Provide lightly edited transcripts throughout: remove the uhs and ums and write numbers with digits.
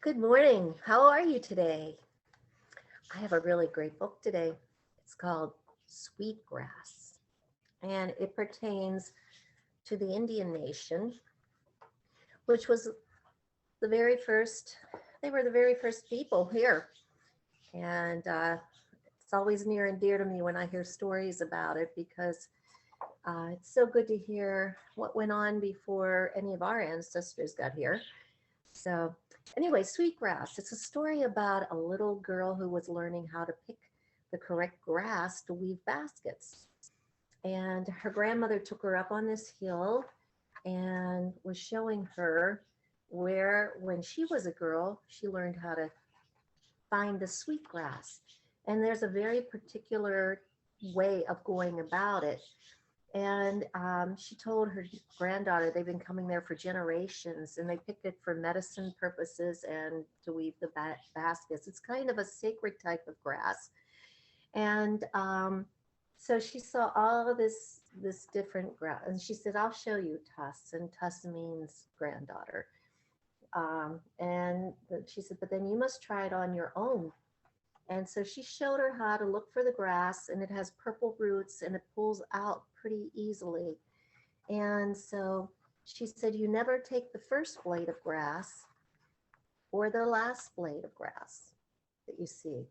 Good morning. How are you today? I have a really great book today. It's called Sweetgrass, and it pertains to the Indian nation, which was the very first, they were the very first people here. And it's always near and dear to me when I hear stories about it because it's so good to hear what went on before any of our ancestors got here. So, anyway, Sweetgrass. It's a story about a little girl who was learning how to pick the correct grass to weave baskets. And her grandmother took her up on this hill and was showing her where, when she was a girl, she learned how to find the sweetgrass. And there's a very particular way of going about it. And she told her granddaughter they've been coming there for generations and they pick it for medicine purposes and to weave the baskets. It's kind of a sacred type of grass. And so she saw all of this different grass. And she said, I'll show you, Tuss. And Tuss means granddaughter. And she said, but then you must try it on your own. And so she showed her how to look for the grass, and it has purple roots and it pulls out pretty easily. And so she said, you never take the first blade of grass or the last blade of grass that you see.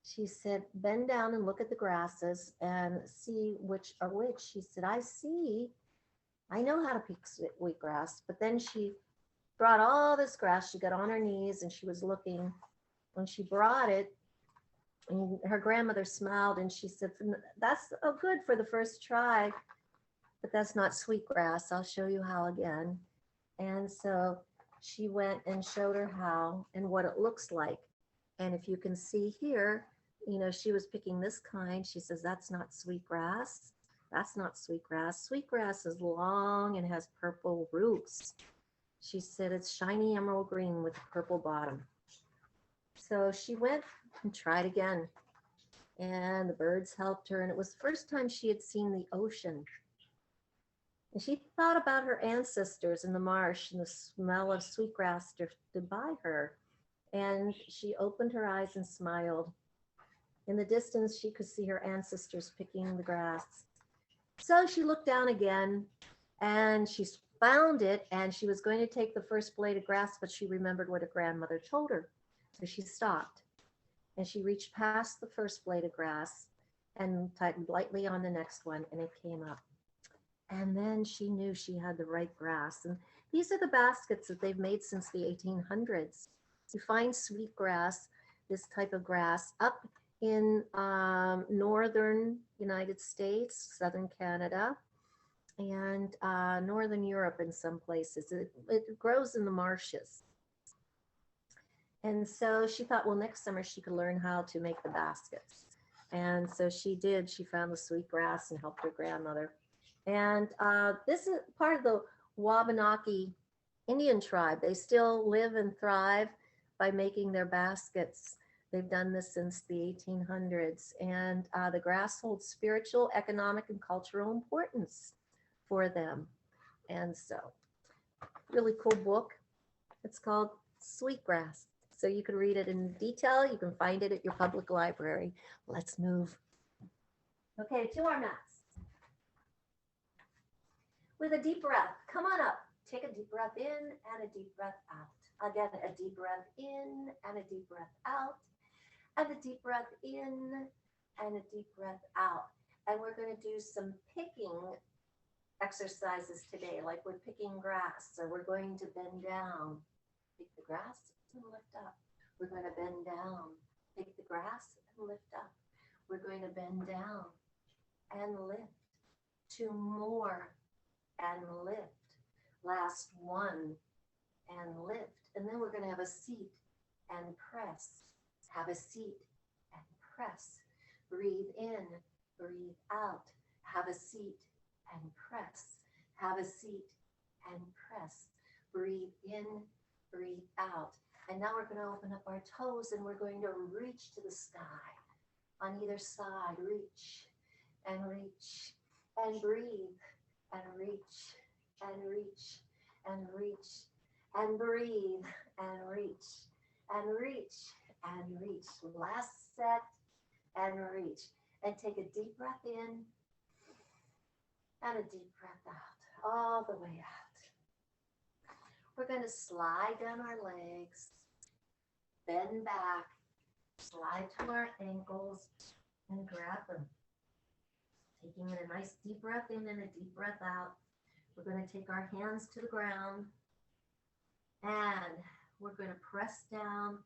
She said, bend down and look at the grasses and see which are which. She said, I know how to pick wheatgrass. But then she brought all this grass. She got on her knees and she was looking. When she brought it, and her grandmother smiled and she said, that's good for the first try, but that's not sweetgrass. I'll show you how again. And so she went and showed her how and what it looks like. And if you can see here, she was picking this kind. She says, that's not sweetgrass. That's not sweetgrass. Sweetgrass is long and has purple roots. She said, it's shiny emerald green with a purple bottom. So she went and tried again. And the birds helped her. And it was the first time she had seen the ocean. And she thought about her ancestors in the marsh and the smell of sweetgrass drifted by her. And she opened her eyes and smiled. In the distance, she could see her ancestors picking the grass. So she looked down again and she found it. And she was going to take the first blade of grass, but she remembered what her grandmother told her. So she stopped and she reached past the first blade of grass and tightened lightly on the next one, and it came up. And then she knew she had the right grass. And these are the baskets that they've made since the 1800s. You find sweetgrass, this type of grass, up in northern United States, southern Canada, and northern Europe in some places. It grows in the marshes. And so she thought, well, next summer she could learn how to make the baskets. And so she did. She found the sweetgrass and helped her grandmother. And this is part of the Wabanaki Indian tribe. They still live and thrive by making their baskets. They've done this since the 1800s. And the grass holds spiritual, economic, and cultural importance for them. And so, really cool book. It's called Sweetgrass. So you can read it in detail. You can find it at your public library. Let's move. Okay, to our mats. With a deep breath, come on up. Take a deep breath in and a deep breath out. Again, a deep breath in and a deep breath out. And a deep breath in and a deep breath out. And we're going to do some picking exercises today, like we're picking grass. So we're going to bend down, pick the grass, and lift up. We're going to bend down, pick the grass, and lift up. We're going to bend down and lift. Two more and lift. Last one and lift. And then we're going to have a seat and press. Have a seat and press. Breathe in, breathe out. Have a seat and press. Have a seat and press. Breathe in, breathe out. And now we're going to open up our toes and we're going to reach to the sky. On either side, reach and reach and breathe and reach and reach and reach and breathe and reach and reach and reach. Last set and reach. And take a deep breath in and a deep breath out, all the way out. We're going to slide down our legs, bend back, slide to our ankles, and grab them. Taking in a nice deep breath in and a deep breath out. We're going to take our hands to the ground, and we're going to press down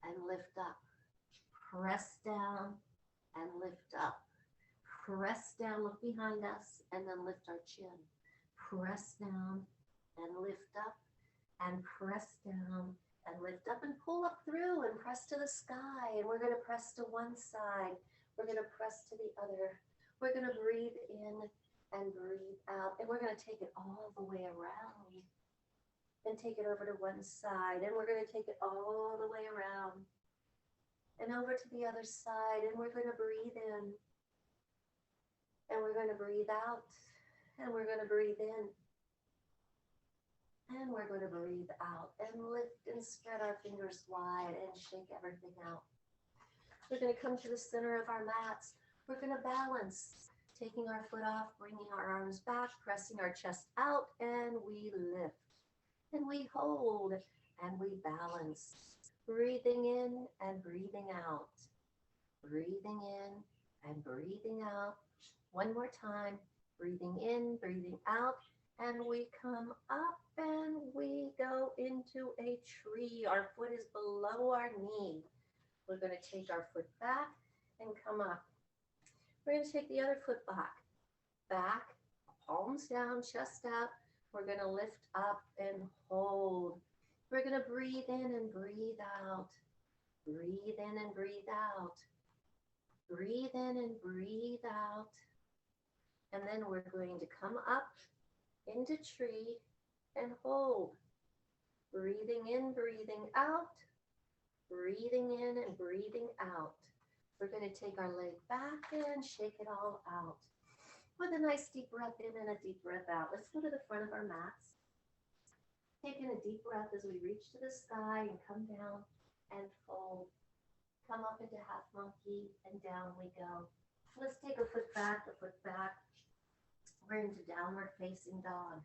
and lift up. Press down and lift up. Press down, look behind us, and then lift our chin. Press down and lift up, and press down and lift up, and pull up through and press to the sky. And we're going to press to one side. We're going to press to the other. We're going to breathe in and breathe out, and we're going to take it all the way around and take it over to one side, and we're going to take it all the way around and over to the other side, and we're going to breathe in and we're going to breathe out, and we're going to breathe in and we're going to breathe out, and lift and spread our fingers wide and shake everything out. We're going to come to the center of our mats. We're going to balance, taking our foot off, bringing our arms back, pressing our chest out, and we lift. And we hold, and we balance. Breathing in and breathing out. Breathing in and breathing out. One more time. Breathing in, breathing out. And we come up and we go into a tree. Our foot is below our knee. We're going to take our foot back and come up. We're going to take the other foot back, palms down, chest out. We're going to lift up and hold. We're going to breathe in and breathe out. Breathe in and breathe out. Breathe in and breathe out. And then we're going to come up into tree and hold. Breathing in, breathing out. Breathing in and breathing out. We're going to take our leg back and shake it all out. With a nice deep breath in and a deep breath out. Let's go to the front of our mats. Taking a deep breath as we reach to the sky and come down and fold. Come up into half monkey and down we go. Let's take a foot back, a foot back. We're into downward facing dog.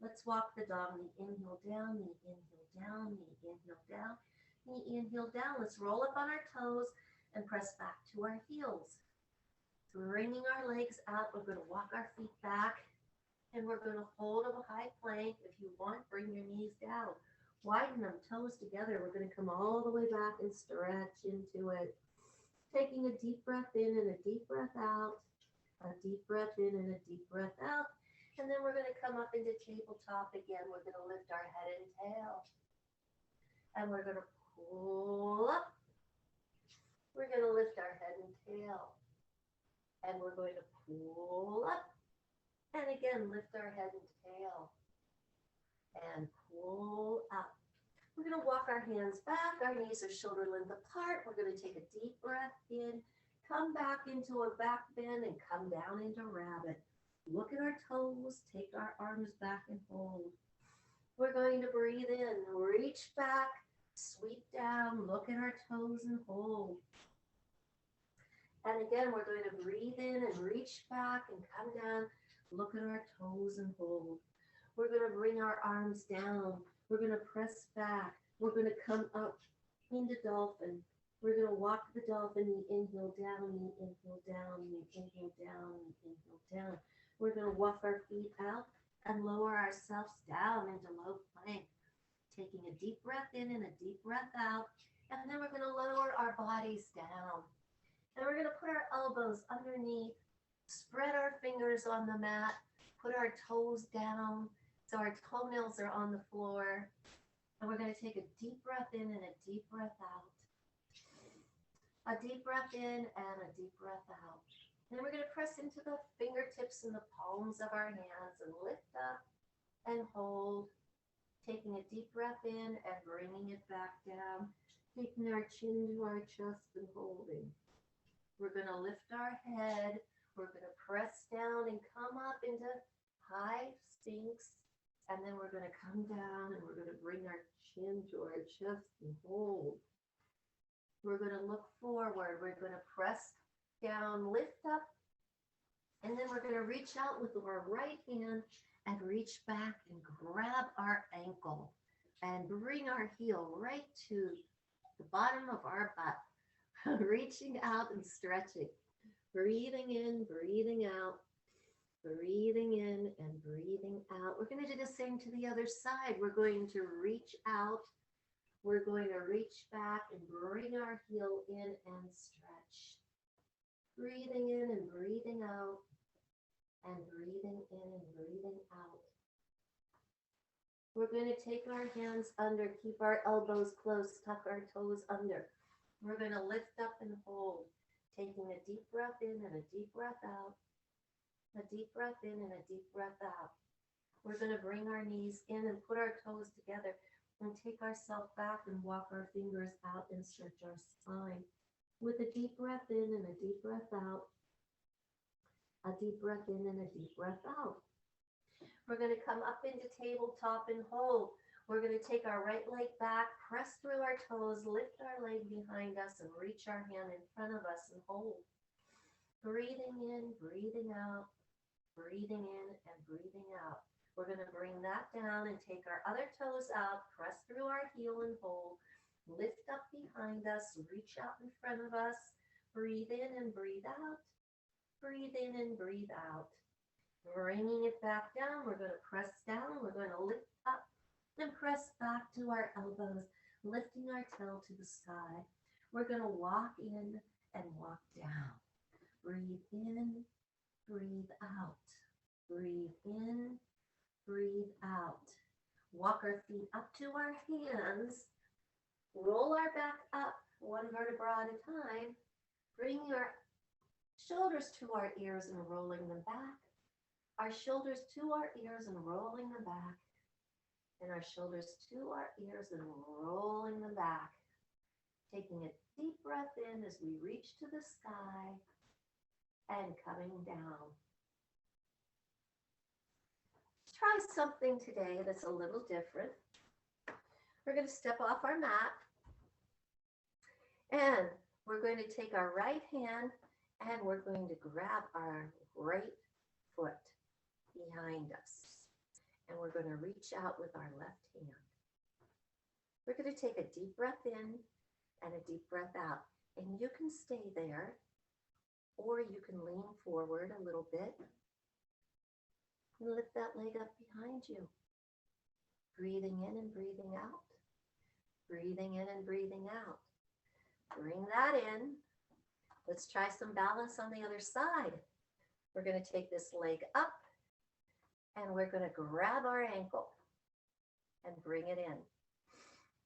Let's walk the dog, knee inhale down, knee inhale down, knee inhale down, knee inhale down. Let's roll up on our toes and press back to our heels. Bringing our legs out, we're going to walk our feet back, and we're going to hold a high plank. If you want, bring your knees down. Widen them, toes together. We're going to come all the way back and stretch into it. Taking a deep breath in and a deep breath out. A deep breath in and a deep breath out. And then we're going to come up into tabletop again. We're going to lift our head and tail. And we're going to pull up. We're going to lift our head and tail. And we're going to pull up. And again, lift our head and tail. And pull up. We're going to walk our hands back. Our knees are shoulder length apart. We're going to take a deep breath in. Come back into a back bend and come down into rabbit. Look at our toes. Take our arms back and hold. We're going to breathe in. Reach back. Sweep down. Look at our toes and hold. And again, we're going to breathe in and reach back and come down. Look at our toes and hold. We're going to bring our arms down. We're going to press back. We're going to come up into dolphin. We're going to walk the dolphin, knee inhale down, knee inhale down, knee inhale down, knee inhale down. We're going to walk our feet out and lower ourselves down into low plank. Taking a deep breath in and a deep breath out. And then we're going to lower our bodies down. And we're going to put our elbows underneath, spread our fingers on the mat, put our toes down so our toenails are on the floor. And we're going to take a deep breath in and a deep breath out. A deep breath in and a deep breath out. And then we're going to press into the fingertips and the palms of our hands and lift up and hold. Taking a deep breath in and bringing it back down. Taking our chin to our chest and holding. We're going to lift our head. We're going to press down and come up into high Sphinx. And then we're going to come down and we're going to bring our chin to our chest and hold. We're going to look forward. We're going to press down, lift up, and then we're going to reach out with our right hand and reach back and grab our ankle and bring our heel right to the bottom of our butt, reaching out and stretching, breathing in, breathing out, breathing in and breathing out. We're going to do the same to the other side. We're going to reach out. We're going to reach back and bring our heel in and stretch. Breathing in and breathing out, and breathing in and breathing out. We're going to take our hands under, keep our elbows close, tuck our toes under. We're going to lift up and hold, taking a deep breath in and a deep breath out. A deep breath in and a deep breath out. We're going to bring our knees in and put our toes together and take ourselves back and walk our fingers out and stretch our spine. With a deep breath in and a deep breath out. A deep breath in and a deep breath out. We're going to come up into tabletop and hold. We're going to take our right leg back, press through our toes, lift our leg behind us, and reach our hand in front of us and hold. Breathing in, breathing out, breathing in and breathing out. We're going to bring that down and take our other toes out, press through our heel and hold. Lift up behind us, reach out in front of us. Breathe in and breathe out. Breathe in and breathe out. Bringing it back down, we're going to press down. We're going to lift up and press back to our elbows, lifting our tail to the sky. We're going to walk in and walk down. Breathe in, breathe out. Breathe in, breathe out. Walk our feet up to our hands. Roll our back up, one vertebra at a time. Bringing our shoulders to our ears and rolling them back. Our shoulders to our ears and rolling them back. And our shoulders to our ears and rolling them back. Taking a deep breath in as we reach to the sky and coming down. Try something today that's a little different. We're going to step off our mat and we're going to take our right hand and we're going to grab our right foot behind us. And we're going to reach out with our left hand. We're going to take a deep breath in and a deep breath out. And you can stay there or you can lean forward a little bit and lift that leg up behind you. Breathing in and breathing out. Breathing in and breathing out. Bring that in. Let's try some balance on the other side. We're going to take this leg up and we're going to grab our ankle and bring it in.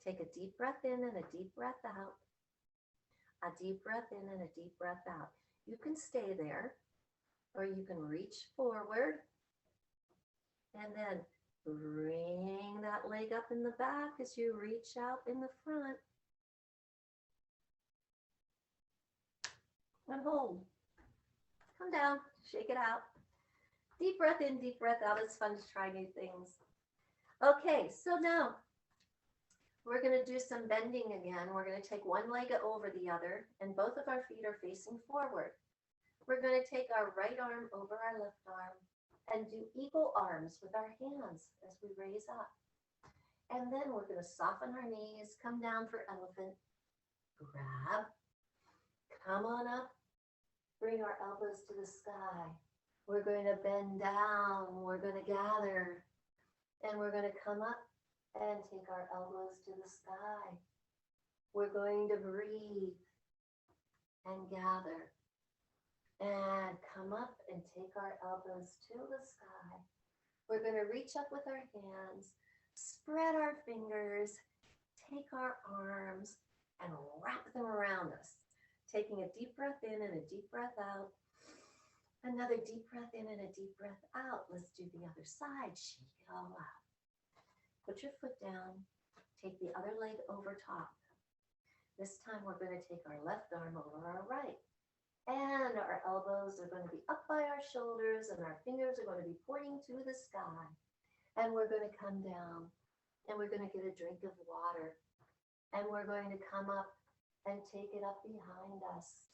Take a deep breath in and a deep breath out. A deep breath in and a deep breath out. You can stay there or you can reach forward and then bring that leg up in the back as you reach out in the front. And hold. Come down, shake it out. Deep breath in, deep breath out. It's fun to try new things. Okay, so now we're going to do some bending again. We're going to take one leg over the other, and both of our feet are facing forward. We're going to take our right arm over our left arm and do eagle arms with our hands as we raise up. And then we're going to soften our knees, come down for elephant, grab, come on up, bring our elbows to the sky. We're going to bend down, we're going to gather, and we're going to come up and take our elbows to the sky. We're going to breathe and gather and come up and take our elbows to the sky. We're going to reach up with our hands, spread our fingers, take our arms and wrap them around us. Taking a deep breath in and a deep breath out. Another deep breath in and a deep breath out. Let's do the other side. Shake it all out. Put your foot down. Take the other leg over top. This time we're going to take our left arm over our right. And our elbows are going to be up by our shoulders and our fingers are going to be pointing to the sky. And we're going to come down and we're going to get a drink of water. And we're going to come up and take it up behind us.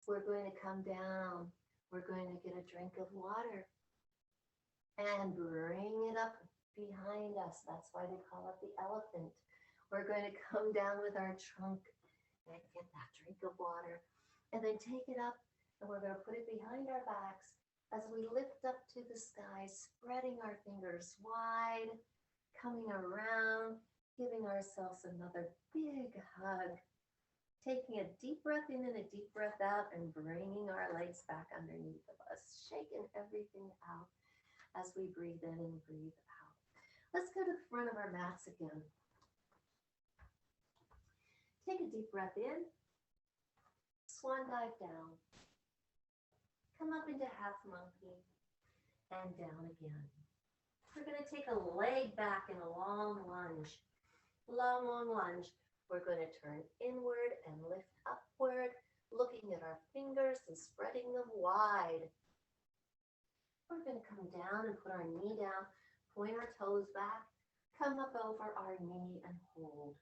We're going to come down. We're going to get a drink of water and bring it up behind us. That's why they call it the elephant. We're going to come down with our trunk and get that drink of water and then take it up and we're going to put it behind our backs as we lift up to the sky, spreading our fingers wide, coming around, giving ourselves another big hug, taking a deep breath in and a deep breath out and bringing our legs back underneath of us, shaking everything out as we breathe in and breathe out. Let's go to the front of our mats again. Take a deep breath in, swan dive down. Come up into half monkey and down again. We're going to take a leg back in a long lunge. Long lunge. We're going to turn inward and lift upward, looking at our fingers and spreading them wide. We're going to come down and put our knee down, point our toes back, come up over our knee and hold.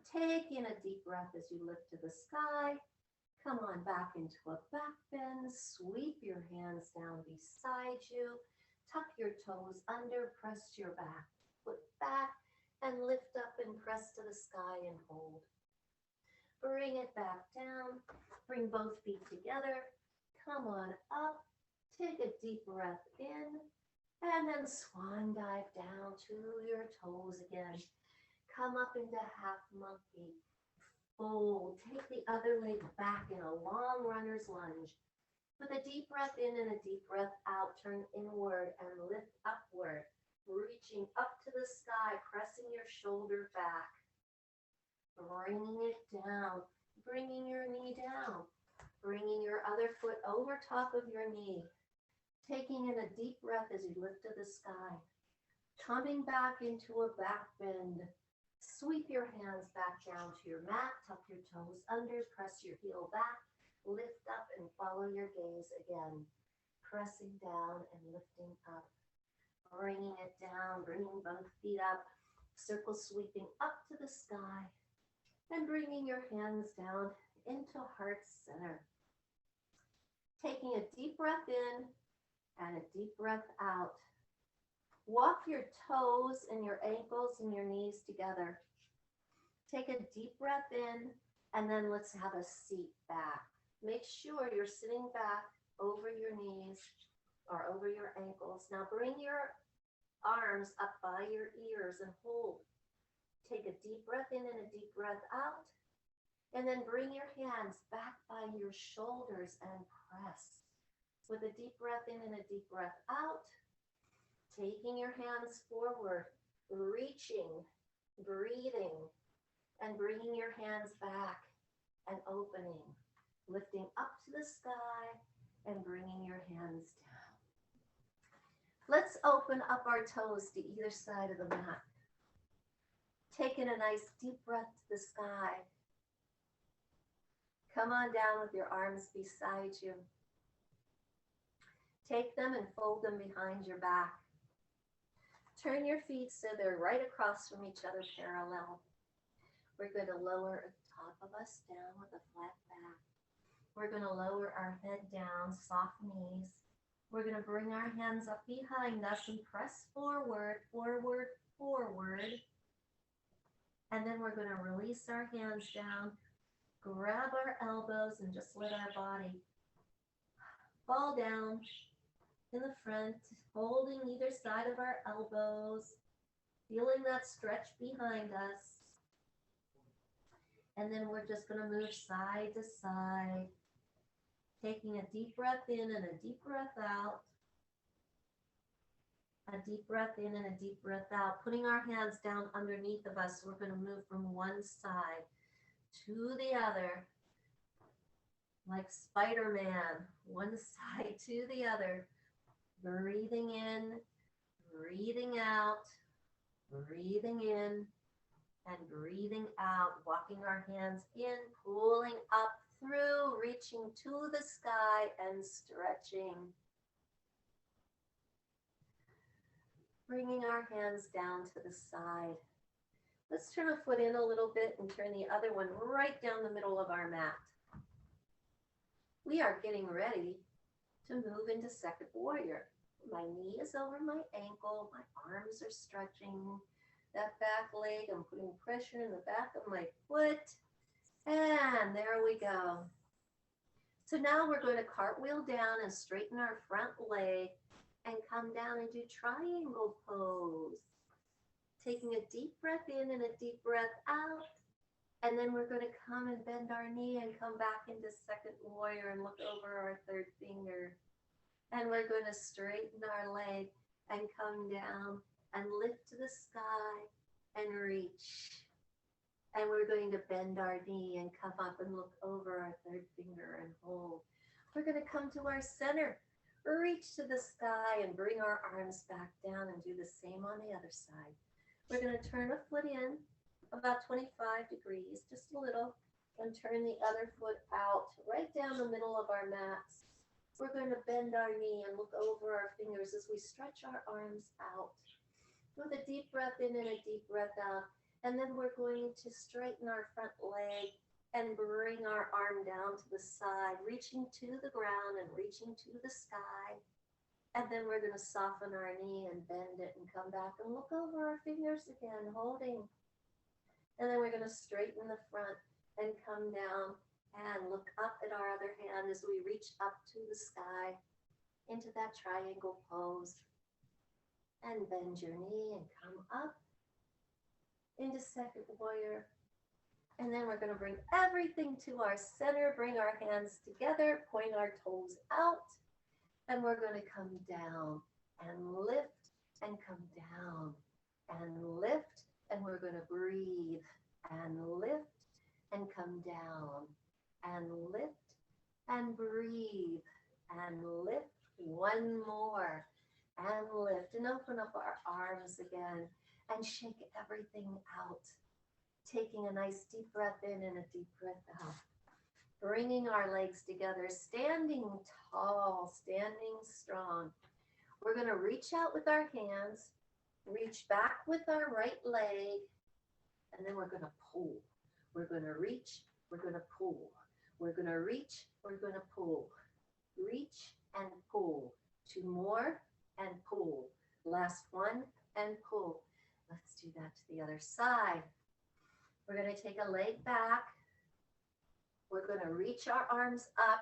Take in a deep breath as you lift to the sky. Come on back into a back bend. Sweep your hands down beside you. Tuck your toes under, press your back foot back, and lift up and press to the sky and hold. Bring it back down. Bring both feet together. Come on up. Take a deep breath in, and then swan dive down to your toes again. Come up into half monkey. Fold. Take the other leg back in a long runner's lunge. With a deep breath in and a deep breath out, turn inward and lift upward, reaching up to the sky, pressing your shoulder back. Bringing it down, bringing your knee down, bringing your other foot over top of your knee. Taking in a deep breath as you lift to the sky. Coming back into a back bend. Sweep your hands back down to your mat, tuck your toes under, press your heel back, lift up and follow your gaze again. Pressing down and lifting up. Bringing it down, bringing both feet up, circle sweeping up to the sky, and bringing your hands down into heart center. Taking a deep breath in and a deep breath out. Walk your toes and your ankles and your knees together. Take a deep breath in, and then let's have a seat back. Make sure you're sitting back over your knees or over your ankles. Now bring your arms up by your ears and hold. Take a deep breath in and a deep breath out. And then bring your hands back by your shoulders and press. With a deep breath in and a deep breath out. Taking your hands forward, reaching, breathing, and bringing your hands back and opening. Lifting up to the sky and bringing your hands down. Let's open up our toes to either side of the mat. Taking a nice deep breath to the sky. Come on down with your arms beside you. Take them and fold them behind your back. Turn your feet so they're right across from each other parallel. We're going to lower the top of us down with a flat back. We're going to lower our head down, soft knees. We're going to bring our hands up behind us and press forward, forward, forward. And then we're going to release our hands down, grab our elbows, and just let our body fall down in the front, holding either side of our elbows, feeling that stretch behind us. And then we're just going to move side to side, taking a deep breath in and a deep breath out. A deep breath in and a deep breath out. Putting our hands down underneath of us, we're going to move from one side to the other, like Spider-Man, one side to the other. Breathing in, breathing out, breathing in, and breathing out. Walking our hands in, pulling up through, reaching to the sky and stretching. Bringing our hands down to the side. Let's turn a foot in a little bit and turn the other one right down the middle of our mat. We are getting ready to move into second warrior. My knee is over my ankle, my arms are stretching that back leg. I'm putting pressure in the back of my foot. And there we go. So now we're going to cartwheel down and straighten our front leg and come down and do triangle pose. Taking a deep breath in and a deep breath out. And then we're going to come and bend our knee and come back into second warrior and look over our third finger. And we're going to straighten our leg and come down and lift to the sky and reach. And we're going to bend our knee and come up and look over our third finger and hold. We're going to come to our center, reach to the sky and bring our arms back down and do the same on the other side. We're going to turn a foot in about 25 degrees, just a little, and turn the other foot out right down the middle of our mats. We're going to bend our knee and look over our fingers as we stretch our arms out. With a deep breath in and a deep breath out. And then we're going to straighten our front leg and bring our arm down to the side, reaching to the ground and reaching to the sky. And then we're going to soften our knee and bend it and come back and look over our fingers again, holding. And then we're going to straighten the front and come down and look up at our other hand as we reach up to the sky into that triangle pose. And bend your knee and come up into second warrior. And then we're going to bring everything to our center, bring our hands together, point our toes out, and we're going to come down and lift and come down and lift, and we're going to breathe and lift and come down and lift and breathe and lift. One more and lift and open up our arms again and shake everything out. Taking a nice deep breath in and a deep breath out. Bringing our legs together, standing tall, standing strong. We're going to reach out with our hands, reach back with our right leg, and then we're going to pull. We're going to reach, we're going to pull. We're going to reach, we're going to pull. Reach and pull. Two more and pull. Last one and pull. Let's do that to the other side. We're going to take a leg back. We're going to reach our arms up.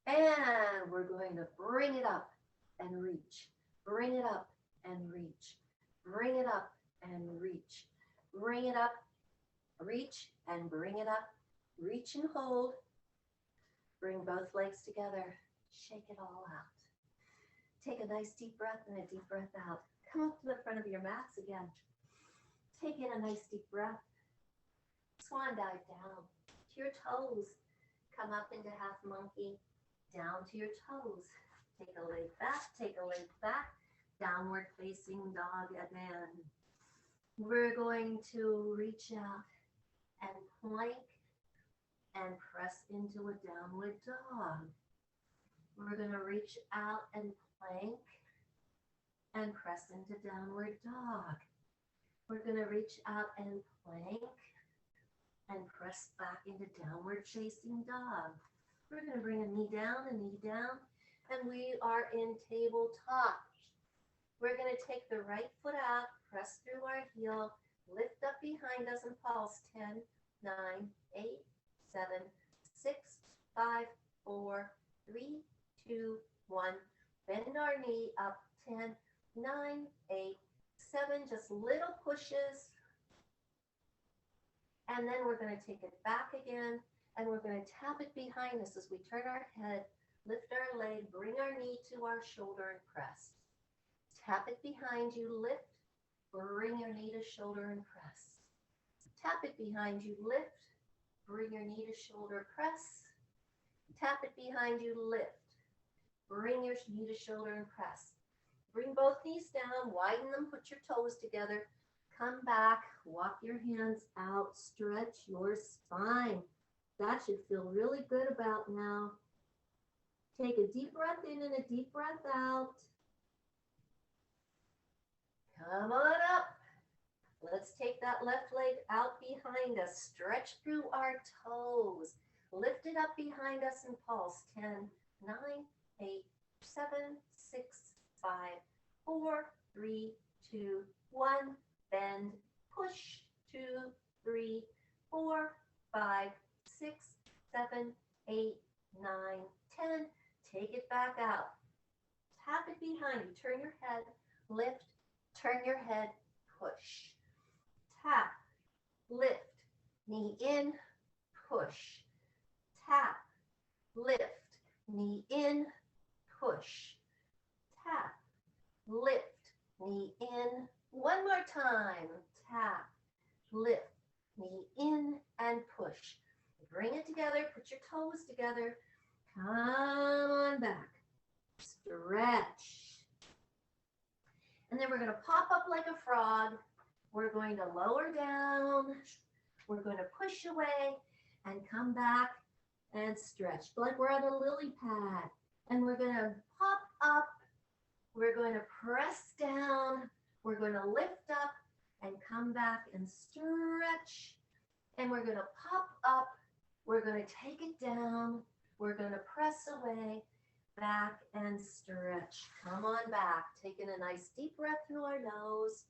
And we're going to bring it up and reach. Bring it up and reach. Bring it up and reach. Bring it up, reach, and bring it up. Reach and hold. Bring both legs together. Shake it all out. Take a nice deep breath and a deep breath out. Come up to the front of your mats again. Take in a nice deep breath. Swan dive down to your toes. Come up into half monkey. Down to your toes. Take a leg back, take a leg back. Downward facing dog again. We're going to reach out and plank and press into a downward dog. We're going to reach out and plank and press into downward dog. We're going to reach out and plank and press back into downward facing dog. We're going to bring a knee down, and we are in tabletop. We're going to take the right foot out, press through our heel, lift up behind us and pulse. 10, 9, 8, 7, 6, 5, 4, 3, 2, 1. Bend our knee up. 10, 9, 8, 7. Just little pushes. And then we're going to take it back again, and we're going to tap it behind us as we turn our head, lift our leg, bring our knee to our shoulder and press. Tap it behind you, lift, bring your knee to shoulder and press. Tap it behind you, lift, bring your knee to shoulder, press. Tap it behind you, lift, bring your knee to shoulder and press. Bring both knees down, widen them, put your toes together. Come back, walk your hands out, stretch your spine. That should feel really good about now. Take a deep breath in and a deep breath out. Come on up. Let's take that left leg out behind us. Stretch through our toes. Lift it up behind us and pulse. 10, 9, 8, 7, 6, 5, 4, 3, 2, 1. Bend, push, 2, 3, 4, 5, 6, 7, 8, 9, 10. Take it back out. Tap it behind you. Turn your head, lift, turn your head, push. Tap, lift, knee in, push. Tap, lift, knee in, push. Tap, lift, knee in. One more time. Tap, lift, knee in, and push. Bring it together. Put your toes together. Come on back. Stretch. And then we're going to pop up like a frog. We're going to lower down. We're going to push away and come back and stretch like we're on a lily pad. And we're going to pop up. We're going to press down. We're going to lift up and come back and stretch. And we're going to pop up. We're going to take it down. We're going to press away, back and stretch. Come on back. Taking a nice deep breath through our nose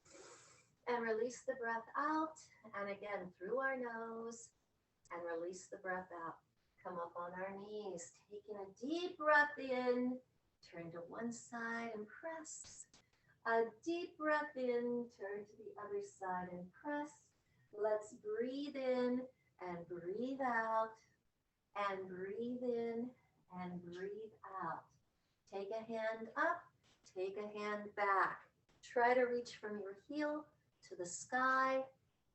and release the breath out. And again, through our nose and release the breath out. Come up on our knees, taking a deep breath in. Turn to one side and press. A deep breath in, turn to the other side and press. Let's breathe in and breathe out and breathe in and breathe out. Take a hand up, take a hand back. Try to reach from your heel to the sky.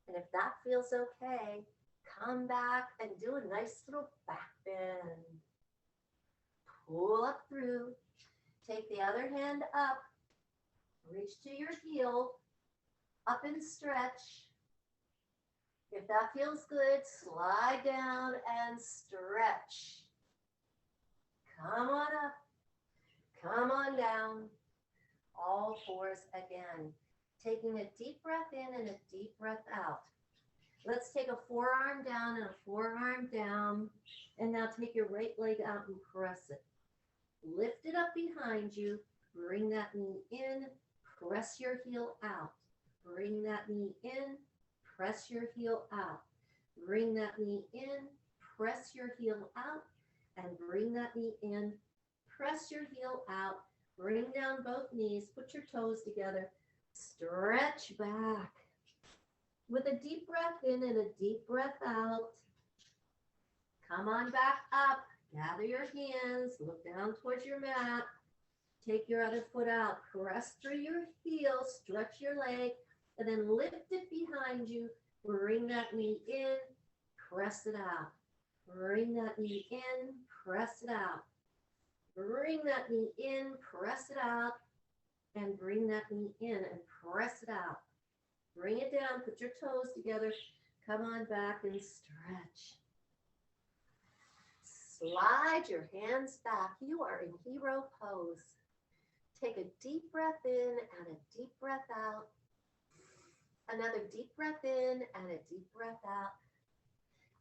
And if that feels okay, come back and do a nice little back bend. Pull up through. Take the other hand up. Reach to your heel. Up and stretch. If that feels good, slide down and stretch. Come on up. Come on down. All fours again. Taking a deep breath in and a deep breath out. Let's take a forearm down and a forearm down. And now take your right leg out and press it. Lift it up behind you. Bring that knee in. Press your heel out. Bring that knee in. Press your heel out. Bring that knee in. Press your heel out. And bring that knee in. Press your heel out. Bring down both knees. Put your toes together. Stretch back. With a deep breath in and a deep breath out. Come on back up. Gather your hands. Look down towards your mat. Take your other foot out. Press through your heel. Stretch your leg. And then lift it behind you. Bring that knee in. Press it out. Bring that knee in. Press it out. Bring that knee in. Press it out. And bring that knee in and press it out. Bring it down. Put your toes together. Come on back and stretch. Slide your hands back. You are in hero pose. Take a deep breath in and a deep breath out. Another deep breath in and a deep breath out.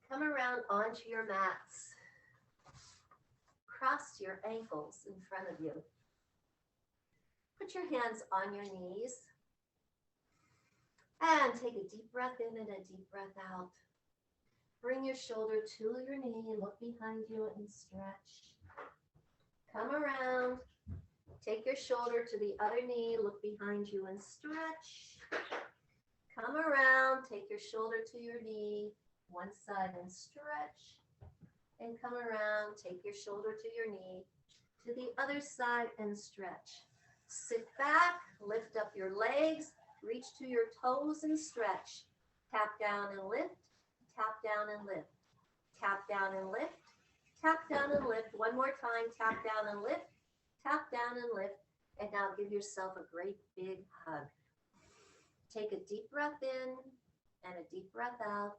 Come around onto your mats. Cross your ankles in front of you. Put your hands on your knees. And take a deep breath in and a deep breath out. Bring your shoulder to your knee. Look behind you and stretch. Come around. Take your shoulder to the other knee. Look behind you and stretch. Come around. Take your shoulder to your knee. One side and stretch. And come around. Take your shoulder to your knee. To the other side and stretch. Sit back. Lift up your legs. Reach to your toes and stretch. Tap down and lift. Tap down and lift. Tap down and lift. Tap down and lift. One more time. Tap down and lift. Tap down and lift. And now give yourself a great big hug. Take a deep breath in and a deep breath out.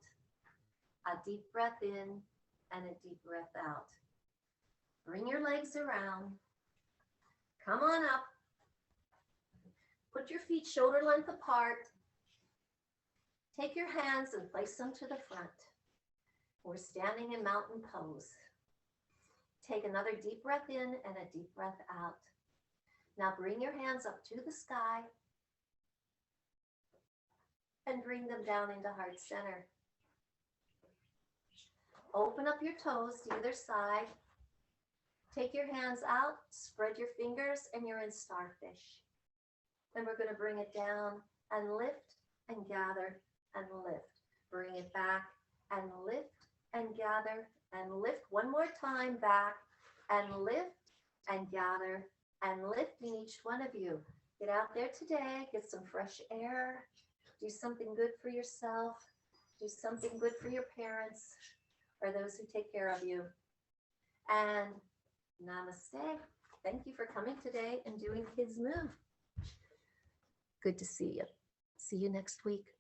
A deep breath in and a deep breath out. Bring your legs around. Come on up. Put your feet shoulder length apart. Take your hands and place them to the front. We're standing in mountain pose. Take another deep breath in and a deep breath out. Now bring your hands up to the sky and bring them down into heart center. Open up your toes to either side. Take your hands out, spread your fingers, and you're in starfish. Then we're going to bring it down and lift and gather and lift. Bring it back and lift and gather and lift. One more time, back and lift and gather and lift. In each one of you. Get out there today, get some fresh air, do something good for yourself, do something good for your parents or those who take care of you. And namaste. Thank you for coming today and doing Kids Move. Good to see you. See you next week.